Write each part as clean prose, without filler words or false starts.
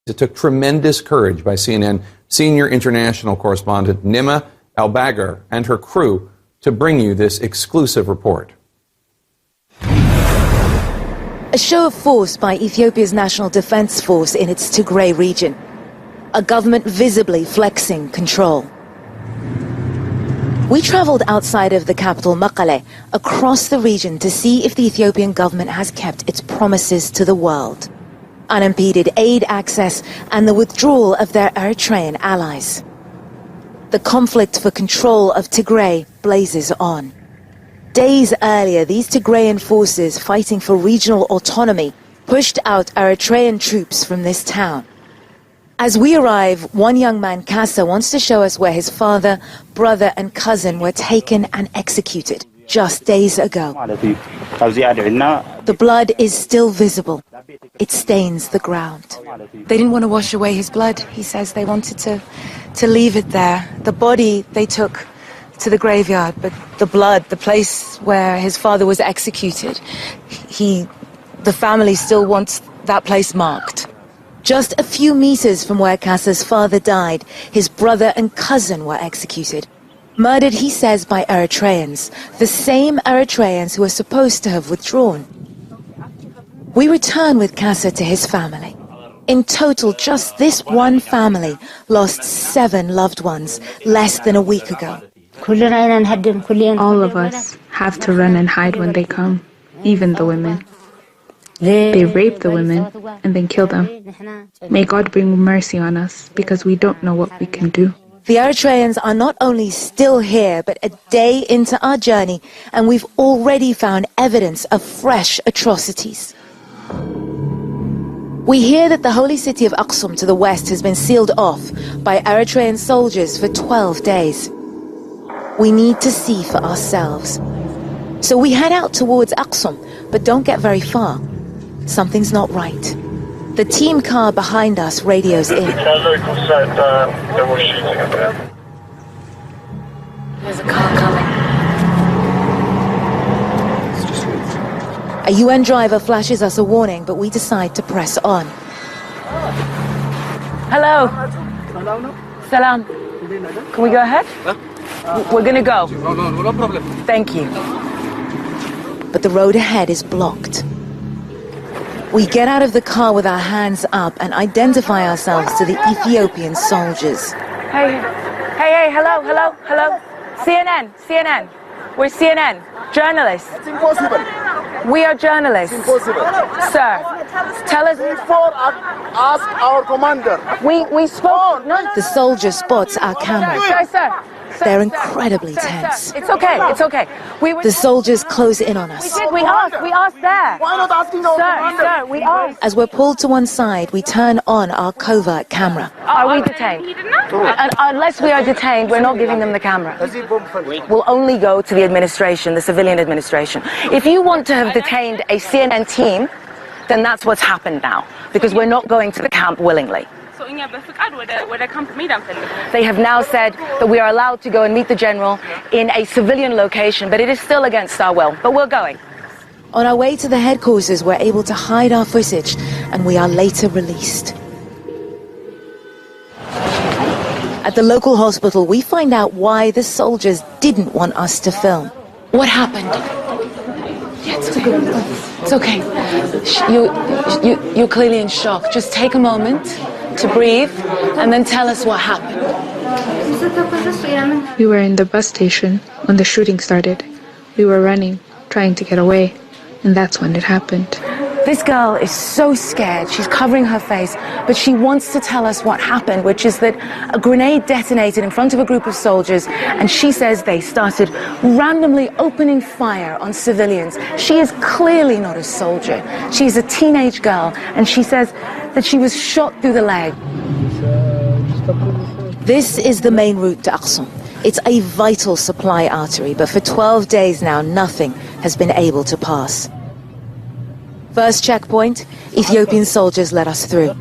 It took tremendous courage by CNN senior international correspondent Nima Elbagir and her crew to bring you this exclusive report. A show of force by Ethiopia's National Defense Force in its Tigray region. A government visibly flexing control. We traveled outside of the capital Mekelle, across the region to see if the Ethiopian government has kept its promises to the world. Unimpeded aid access and the withdrawal of their Eritrean allies. The conflict for control of Tigray blazes on. Days earlier, these Tigrayan forces fighting for regional autonomy pushed out Eritrean troops from this town. As we arrive, one young man, Kassa, wants to show us where his father, brother and cousin were taken and executed just days ago. The blood is still visible. It stains the ground. They didn't want to wash away his blood. He says they wanted to leave it there. The body they took to the graveyard, but the blood, the place where his father was executed, the family still wants that place marked. Just a few meters from where Kassa's father died, his brother and cousin were executed. Murdered, he says, by Eritreans, the same Eritreans who are supposed to have withdrawn. We return with Kassa to his family. In total, just this one family lost 7 loved ones less than a week ago. All of us have to run and hide when they come, even the women. They rape the women and then kill them. May God bring mercy on us, because we don't know what we can do. The Eritreans are not only still here, but a day into our journey, and we've already found evidence of fresh atrocities. We hear that the holy city of Aksum to the west has been sealed off by Eritrean soldiers for 12 days. We need to see for ourselves. So we head out towards Aksum, but don't get very far. Something's not right. The team car behind us radios in. There's a car coming. A UN driver flashes us a warning, but we decide to press on. Hello. Salam. Can we go ahead? We're gonna go. No problem. Thank you. But the road ahead is blocked. We get out of the car with our hands up and identify ourselves to the Ethiopian soldiers. Hey, hello. CNN. We're CNN, journalists. It's impossible. We are journalists. It's impossible. Sir, tell us. Ask our commander. We spoke. No. The soldier spots our camera. Sir. They're incredibly tense. It's okay. The soldiers close in on us. We asked there. Why not asking our commander? Sir, we asked. As we're pulled to one side, we turn on our covert camera. Are we detained? Unless we are detained, we're not giving them the camera. We'll only go to the administration, the civilian administration. If you want to have detained a CNN team, then that's what's happened now, because we're not going to the camp willingly. They have now said that we are allowed to go and meet the general in a civilian location, but it is still against our will. But we're going. On our way to the headquarters, we're able to hide our footage, and we are later released. At the local hospital, we find out why the soldiers didn't want us to film. What happened? Yeah, it's okay. You're clearly in shock. Just take a moment to breathe and then tell us what happened. We were in the bus station when the shooting started. We were running, trying to get away, and that's when it happened. This girl is so scared. She's covering her face, but she wants to tell us what happened, which is that a grenade detonated in front of a group of soldiers, and she says they started randomly opening fire on civilians. She is clearly not a soldier. She's a teenage girl, and she says that she was shot through the leg. This is the main route to Aksum. It's a vital supply artery, but for 12 days now, nothing has been able to pass. First checkpoint, Ethiopian soldiers let us through.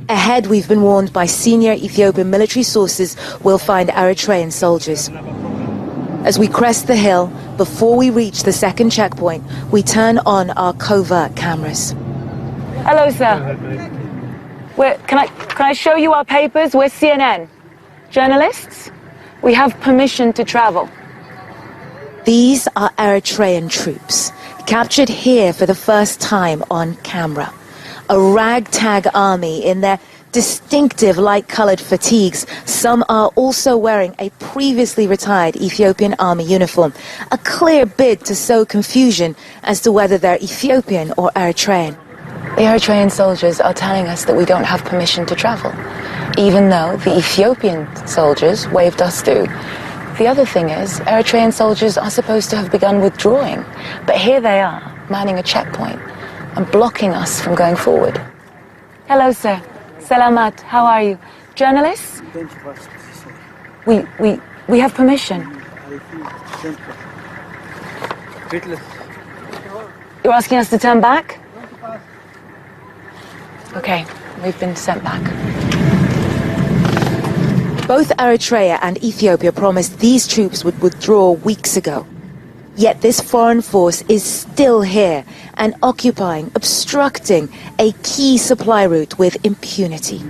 Ahead, we've been warned by senior Ethiopian military sources we'll find Eritrean soldiers. As we crest the hill, before we reach the second checkpoint, we turn on our covert cameras. Hello, sir. Can I show you our papers? We're CNN. Journalists, we have permission to travel. These are Eritrean troops, captured here for the first time on camera. A ragtag army in their distinctive light-colored fatigues. Some are also wearing a previously retired Ethiopian army uniform, a clear bid to sow confusion as to whether they're Ethiopian or Eritrean. The Eritrean soldiers are telling us that we don't have permission to travel, even though the Ethiopian soldiers waved us through. The other thing is, Eritrean soldiers are supposed to have begun withdrawing, but here they are, manning a checkpoint and blocking us from going forward. Hello, sir. Salamat. How are you? Journalists? We have permission. You're asking us to turn back? Okay, we've been sent back. Both Eritrea and Ethiopia promised these troops would withdraw weeks ago. Yet this foreign force is still here and occupying, obstructing a key supply route with impunity.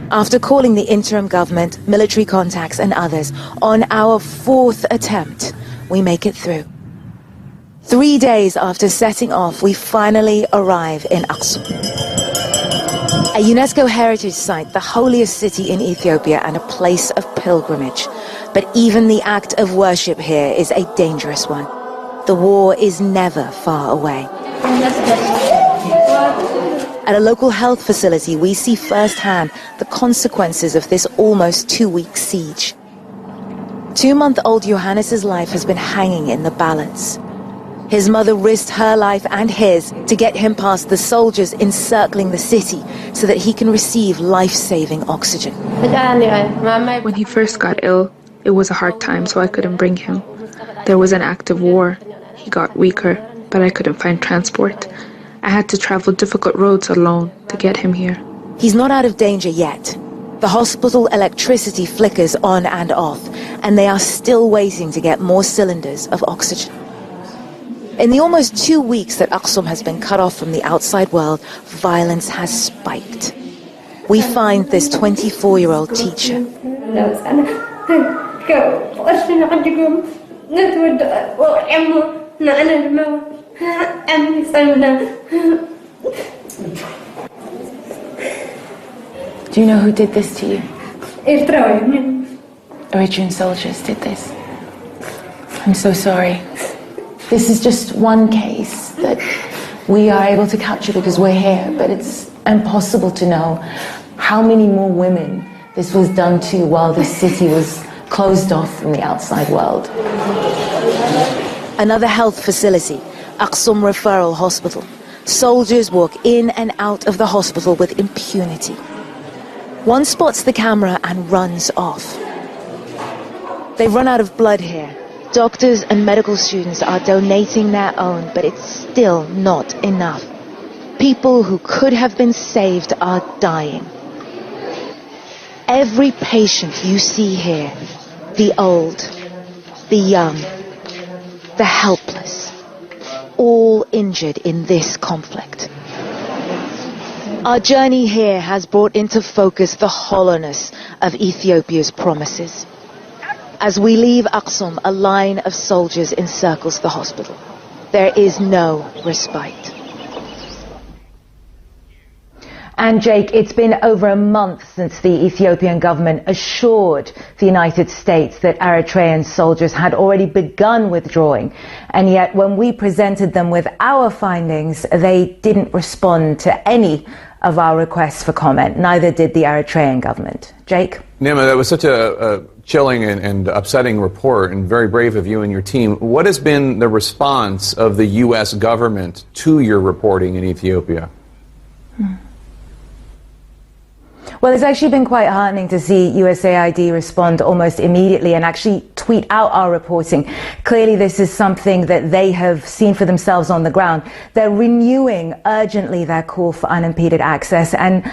After calling the interim government, military contacts and others, on our fourth attempt, we make it through. 3 days after setting off, we finally arrive in Aksum, a UNESCO heritage site, the holiest city in Ethiopia and a place of pilgrimage. But even the act of worship here is a dangerous one. The war is never far away. At a local health facility, we see firsthand the consequences of this almost 2-week siege. 2-month-old Johannes's life has been hanging in the balance. His mother risked her life and his to get him past the soldiers encircling the city so that he can receive life-saving oxygen. When he first got ill, it was a hard time, so I couldn't bring him. There was an active war. He got weaker, but I couldn't find transport. I had to travel difficult roads alone to get him here. He's not out of danger yet. The hospital electricity flickers on and off, and they are still waiting to get more cylinders of oxygen. In the almost 2 weeks that Aksum has been cut off from the outside world, violence has spiked. We find this 24-year-old teacher. Do you know who did this to you? Eritrean soldiers did this. I'm so sorry. This is just one case that we are able to capture because we're here, but it's impossible to know how many more women this was done to while this city was closed off from the outside world. Another health facility, Aksum Referral Hospital. Soldiers walk in and out of the hospital with impunity. One spots the camera and runs off. They've run out of blood here. Doctors and medical students are donating their own, but it's still not enough. People who could have been saved are dying. Every patient you see here, the old, the young, the helpless, all injured in this conflict. Our journey here has brought into focus the hollowness of Ethiopia's promises. As we leave Aksum, a line of soldiers encircles the hospital. There is no respite. And Jake, it's been over a month since the Ethiopian government assured the United States that Eritrean soldiers had already begun withdrawing. And yet when we presented them with our findings, they didn't respond to any of our requests for comment. Neither did the Eritrean government. Jake? Nima, that was such a chilling and upsetting report, and very brave of you and your team. What has been the response of the U.S. government to your reporting in Ethiopia? Well, it's actually been quite heartening to see USAID respond almost immediately and actually tweet out our reporting. Clearly, this is something that they have seen for themselves on the ground. They're renewing urgently their call for unimpeded access, and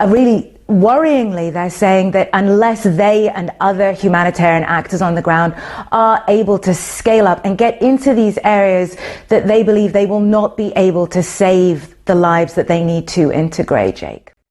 really worryingly, they're saying that unless they and other humanitarian actors on the ground are able to scale up and get into these areas, that they believe they will not be able to save the lives that they need to integrate, Jake.